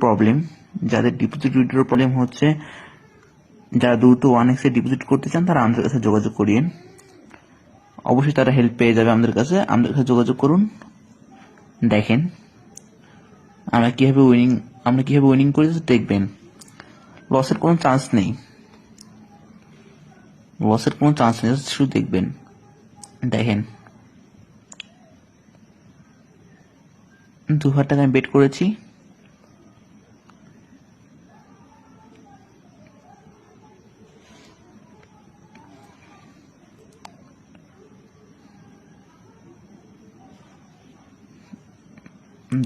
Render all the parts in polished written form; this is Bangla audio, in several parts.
প্রবলেম, যাদের ডিপোজিট উইথড্র প্রবলেম হচ্ছে, যারা দ্রুত 1x এ ডিপোজিট করতে চান তারা আমাদের কাছে যোগাযোগ করিয়েন, অবশ্যই তারা হেল্প পেয়ে যাবে আমাদের কাছে যোগাযোগ করুন। দেখেন আমরা কিভাবে উইনিং করেছি দেখবেন। লসের কোনো চান্স নেই, শুধু দেখবেন। দেখেন 2000 টাকা আমি বেট করেছি,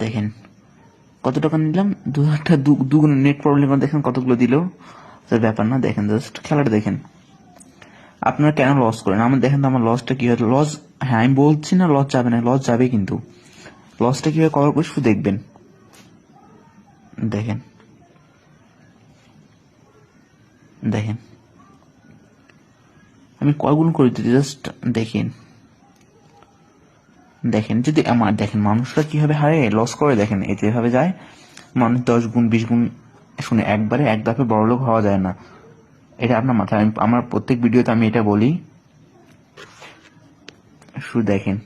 দেখেন কত টাকা নিলাম, 2000 টাকা দুগুণ নেট প্রবলেম। দেখেন কতগুলো দিল, ব্যাপার না। দেখেন জাস্ট খেলাটা দেখেন। আপনারা কেন লস করেন? আমার দেখেন তো আমার লসটা কি হয়। লস, হ্যাঁ আমি বলছি না লস যাবে না, লস যাবে, কিন্তু লসটা কিভাবে কভার করে শুধু দেখবেন। দেখেন দেখেন আমি কয়গুণ করে দিতে, জাস্ট দেখেন। যদি আমার দেখেন মানুষরা কিভাবে হারে লস করে, দেখেন এই যেভাবে যায় মানুষ 10 গুণ 20 গুণ শুনে একবারে এক দাপে বড়লোক হওয়া যায় না, এটা আপনার মাথায়। আমার প্রত্যেক ভিডিওতে আমি এটা বলি, শুধু দেখেন।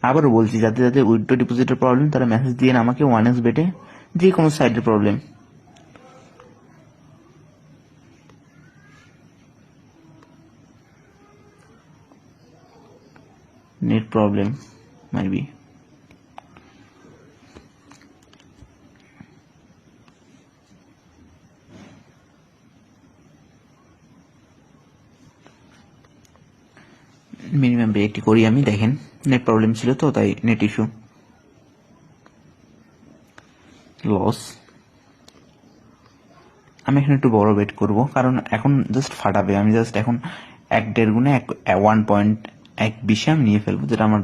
আবারও বলছি, যাদের উইথড্র ডিপোজিটের প্রবলেম তারা মেসেজ দিয়ে আমাকে 1x বেটে, যে কোনো সাইডের problem. Net problem maibi, minimum বেটটি করি আমি। দেখেন নেট প্রবলেম ছিল তো তাই নেট ইস্যু, লস। আমি এখন একটু বড় বেট করব, কারণ এখন জাস্ট ফাটাবে। আমি জাস্ট এখন 1.5 গুণে 1.1 আমি নিয়ে ফেলবো, যেটা আমার